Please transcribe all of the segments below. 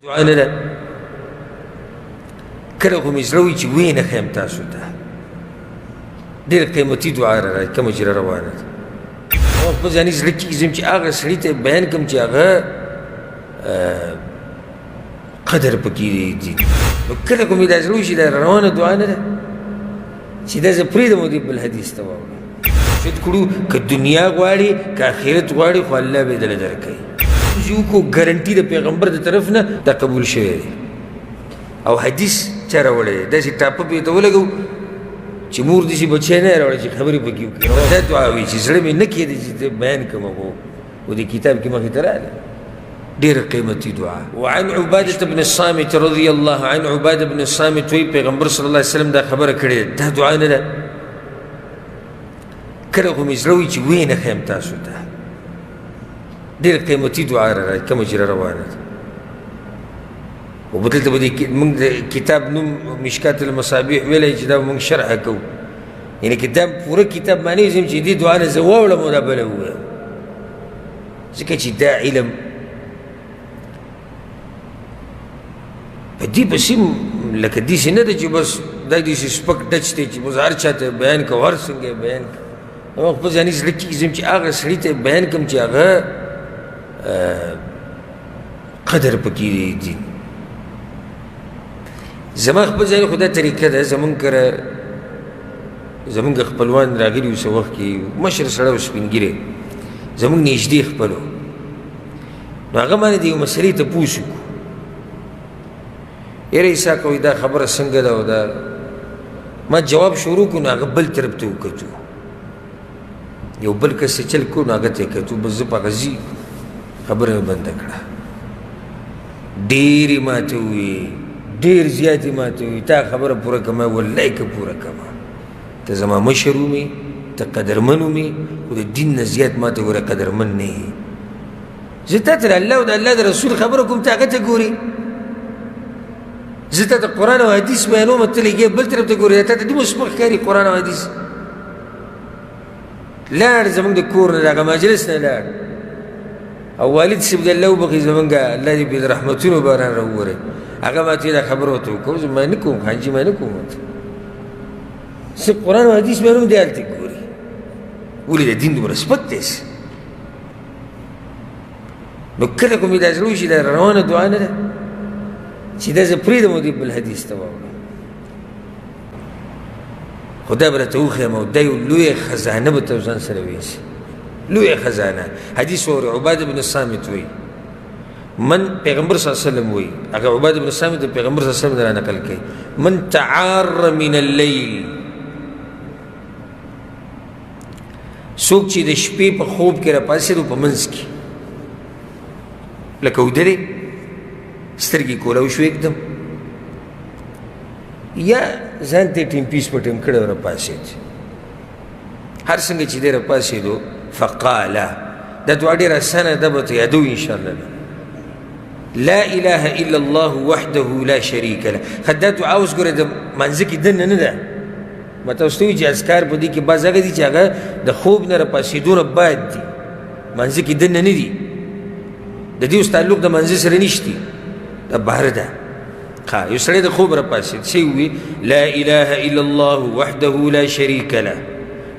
دعا نه ده کله خو مې زړه وي چې ویې نه ښیم تاسو ته ډېره قیمتي دعا راغی کومه چې را روانه ده او خپل ځاني زړه کې ځم چې هغه سړي ته بیان کړم چې هغه قدر پکې دي نو کله خو مې دا زړه وي چې دا روانه دعا نه ده چې دا زه پرېږدم او دې بل حدیث ته واورم شد کړو که دنیا غواړي که آخرت غواړي خو الله به یې دله درکوي یو کو ګارنټي د پیغمبر د طرف نه دا قبول شوی دی او حدیث چا راوړی دی داسې ټاپه پې ته ولګو چې مور داسې بچی نه یې راوړی چې خبرې پکې وکړي دا دعا وي چې زړه مې نه کېدی چې بیان کړم خو و دې کتاب کې مخې ته راغلی ډېره قیمتي دعا وعن عبادة بن الصامت رضی الله عن عبادة بن الصامت وی پیغمبر صلی الله علیه وسلم دا خبره کړې دا دعا نه ده کله خو مې زړه وي چې ویې نه ښیم تاسو ته ډېره قیمتي دعا راغی کومه چې را روانه ده او دلته به موږ د کتاب نوم مشکات المصابیح ویلی چې دا به موږ شرحه کوو یعنې که دا پوره کتاب معنی وځم چې دې دعا نه زه واوړم او دا بله ووایم ځکه چې دا علم په دې پسې لکه داسې نه ده چې بس دا داسې سپک ډچ دی چې بس هر چا ته بیان کوو هر څنګه یې بیان کوو نو خپل ځاني زړه کې ځم چې هغه سړي ته بیان کړم چې هغه قدر پکې دي زما خپل ځای خو دا طریقه ده زمونږ کره زمونږ خپلوان راغلي وو څه وخت کې مشر سړی و سپین ږیری زمونږ نږدې خپل و نو هغه باندې د یو مسلې تپوس وکړو یاره اسحاق وایي دا خبره څنګه ده او دا ما جواب شروع کړو نو هغه بل طرف ته وکتو یو بل کس چې چل کړو نو هغه ته یې کتو بس زه په هغه ځي خبره مې بنده کړه ډېرې ماته وویې ډېر زیاتې ماته وویې تا خبره پوره کړمه والله که پوره کړمه ته زما مشر ومې ته قدرمن ومې خو د دین نه زیات ماته ګوره قدرمن نه یې زه تا ته د الله او د الله د رسول خبره کوم ته هغه ته ګورې زه تا ته قرآن او حدیث بیانوم ته لګې بل طرف ته ګورې تا ته دومره سپک ښکاري قرآن او حدیث لاړ زموږ د کور نه د هغه مجلس نه لاړ او والد صاحب د الله وبخي زمونږ الله دې په رحمتونو باران راووری هغه ما ته دا خبره ورته وکړو زه ما نه کوم حاجي ما نه کوم زه قرآن او حدیث بیانوم دی هلته ګوري ولې د دین دومره سپک دی نو کله خو مې دا زړه وشي دا روانه دعا نه ده چې دا زه پرېږدم او دې بل حدیث ته واورم خو دا به راته وښیم او دا یو لویه خزانه به ته ځان سره ویسي لویه خزانه حدیث واوري عباده بن الصامت وایي من پیغمبر صلی الله علیه وسلم وایي هغه عباده بن الصامت د پیغمبر صلی الله علیه وسلم را نقل کوي من تعار من اللیل څوک چې د شپې په خوب کې راپاڅېدو په منځ کې لکه ودرې سترګې کولاو شو एकदम یا ځان ته ټیم پیس په ټیم کړی راپاڅېد هر څنګه چې دی راپاڅېدو فقاله دا دعا ډېره اسانه ده به ته یادوو انشاءالله لا اله الا الله وحده لا شریک له دا دعا اوس ګوره د منځه کې دننه نه ده ما تاسو ته وایي چې اذکار په دې کې بعض هغه دي چې هغه د خوب نه راپاڅېدو نه بعد دي منځه کې دننه نه دي د دې اوس تعلق د منځه سره نشته دا بهر ده یو سړی د خوب راپاڅېد څه ووایي لا اله الا الله وحده لا شریک له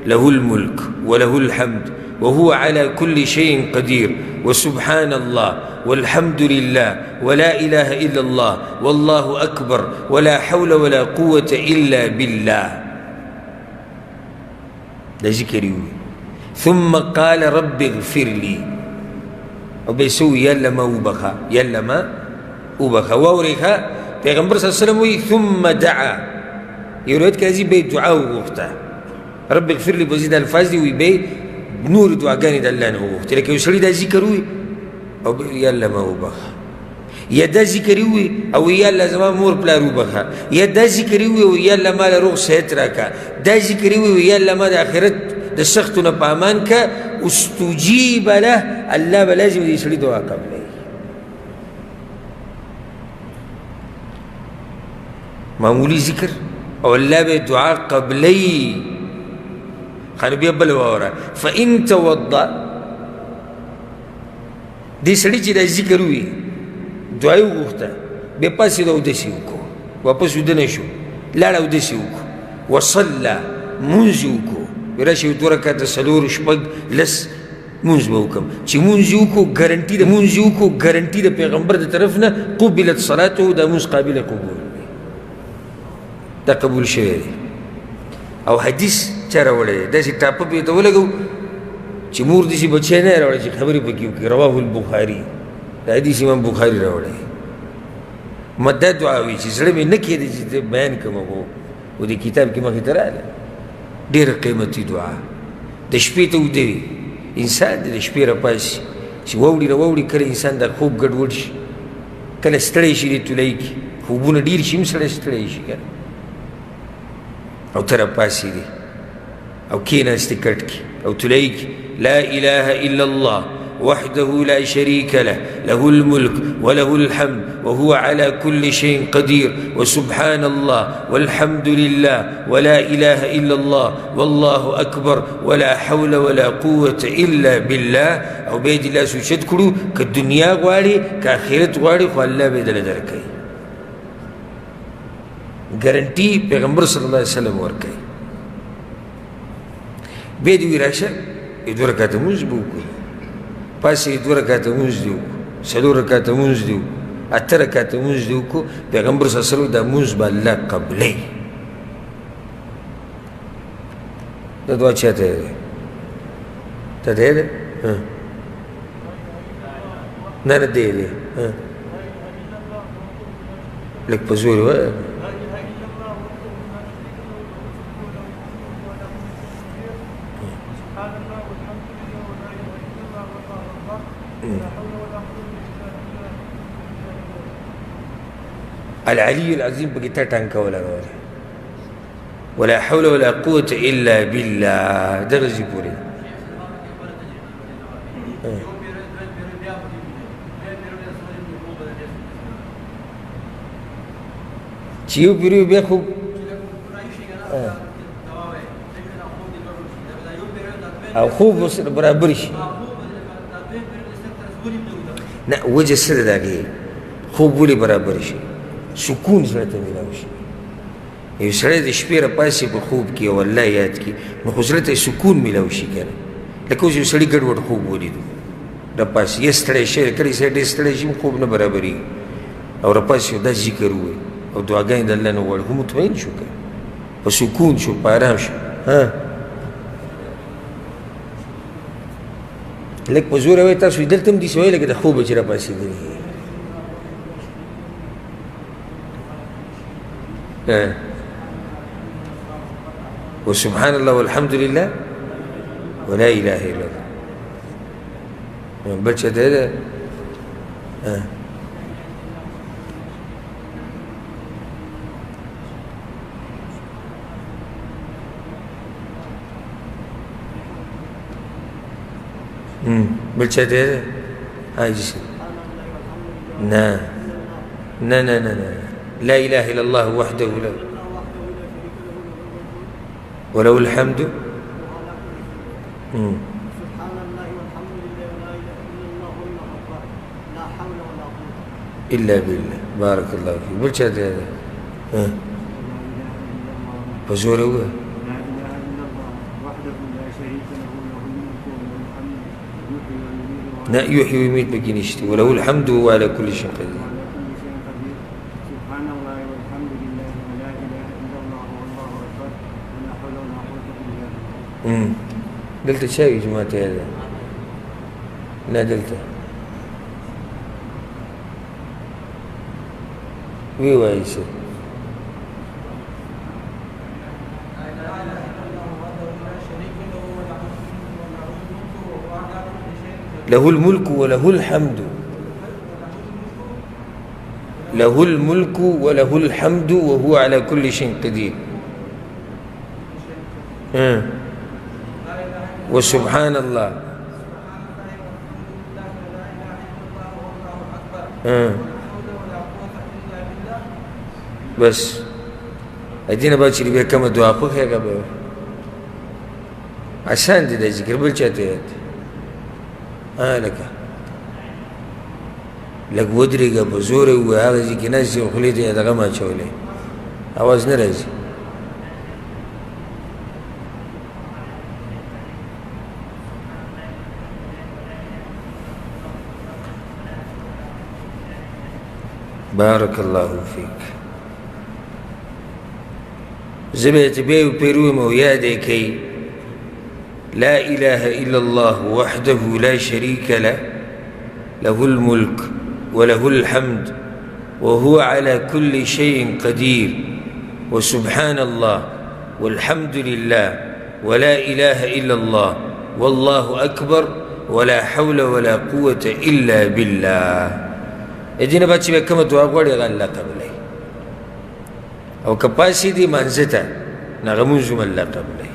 له الملك وله الحمد وهو على كل شيء قدير وسبحان الله والحمد لله ولا إله إلا الله والله أكبر ولا حول ولا قوة إلا بالله ده ذكري ثم قال رب اغفر لي وبيسوي يلا ما وبخا يلا ما وبخا ووريخا پیغمبر صلى الله عليه وسلم ثم دعا يريد كذي بي دعاء وغفته رب اغفر لي بزيد الفاظ دي ويبي نور دعاګانې د الله نه وغوښتې لکه یو سړي دا ذکر وي او یا الله ما وبخه یا دا ذکر وي او یا الله زما مور پلار وبخه یا دا ذکر وي او یا الله ما له روغ صحت راکړه دا ذکر وي او یا الله ما د آخرت د سختو نه په امان که استجیب له الله به لازم دې سړي دعا قبلوي معمولی ذکر او الله به دعا قبلوي خانو بیا بل واوره فإن توضأ دې سړي چې دا ذکر وي دعا یې وغوښته بیا پاڅېد او اودس یې وکړو واپس ویده نه شو لاړ اودس یې وکړو وصله مونځ یې وکړو وایي راشي 2 رکعته 4 شپږ لس مونځ به وکړم چې مونځ یې وکړو ګرنټي د پیغمبر د طرف نه قبلت صلاته دا مونځ قابل قبول دا قبول شوی دی او حدیث چا راوړی دی داسې ټاپه پې ته ولګو چې مور داسې بچی نه یې راوړی چې خبرې پکې وکړي رواه البخاري دا حدیث امام بخاري راوړی ما دا دعا وي چې زړه مې نه کېده چې بیان کړم و دې کتاب کې مخې ته راغله ډېره قیمتي دعا د شپې ته اوده وي انسان د شپې راپاسي چې واوړي کله انسان دا خوب ګډوډ شي کله ستړی شي د تولۍ کې خوبونه ډېر شي هم سړی ستړی شي که او ته راپاسي دی او کېناستې کټ کې او تولۍ کې لا اله الا الله وحده لا شريك له له الملك وله الحمد وهو على كل شيء قدير وسبحان الله والحمد لله ولا إله إلا الله والله أكبر ولا حول ولا قوة إلا بالله أو بيد الله سوچت کړو که دنیا غواړي که آخرت غواړي خو الله به دله درکوي ګارنټي پیغمبر صلی الله علیه وسلم ورکوي بیا دې وي راشه 2 رکعته مونځ به وکړو پاسې 2 رکعته مونځ دې وکړو 4 رکعته مونځ دې وکړو 8 رکعته مونځ دې وکړو پیغمبر صلی الله علیه وسلم دا مونځ به الله قبلوي دا دعا چاته دی ته دی دی نه نه دی دی لږ په زور ووایه العلي العظيم بقي تاٹانکا ولا غوري ولا حول ولا قوة إلا بالله درجة پوری چیو پیریو بیا خوب او خوب برابر شي نه وجه سره داږي خوب ولې برابر شي سکون زړه ته میلاو شي یو سړی د شپې راپاسي په خوب کې او الله یاد کړي نو خو زړه ته سکون میلاو شي که نه لکه اوس یو سړي ګډوډ خوب ولیدو راپاسي یا ستړی شی کله سړی ډېر ستړی شي خوب نه برابرېږي او راپاسي دا ذکر ووایي او دعاګانې د الله نه وغواړي خو مطمئن شو که په سکون شو په ارام شو لږ په زوره وایي تاسو دلته هم داسې وایي لکه د خوبه چې راپاسېدلي وسبحان الله والحمد لله ولا إله إلا الله بل څه دی بل څه دی عاجز نه نه نه نه لا إله إلا الله وحده لا وله الحمد سبحان الله والحمد لله ولا إله إلا الله والله أكبر لا حول ولا قوة إلا بالله بارك الله فيك بل شهد هذا فزوره هو لا إله إلا الله وحده لا شريك له له الملك وله الحمد يحيي ويميت بكينشتي وله الحمد وهو على كل شيء قدير دلته شاوي جماعت هذا لا دلته وي وايسه له الملك وله الحمد له الملك وله الحمد وهو على كل شيء قدير وسبحان الله بس ادينا بقى چې به کومه دعا خو هغه به عشان دې د ذکر بل چاته لکه لږ ودرېږه په زوره ووایه هغه ځای کې ناست یې خولې ته یې دغه ماچولی اواز نه راځي بارك الله فيك زبيت بيو بيروم ويادي كي لا إله إلا الله وحده لا شريك له له الملك وله الحمد وهو على كل شيء قدير وسبحان الله والحمد لله ولا إله إلا الله والله أكبر ولا حول ولا قوة إلا بالله ادینه بعد چې به کومه دعا غواړي هغه الله قبلوي او که پاسې دي مانځه ته نو هغه مونځ هم الله قبلوي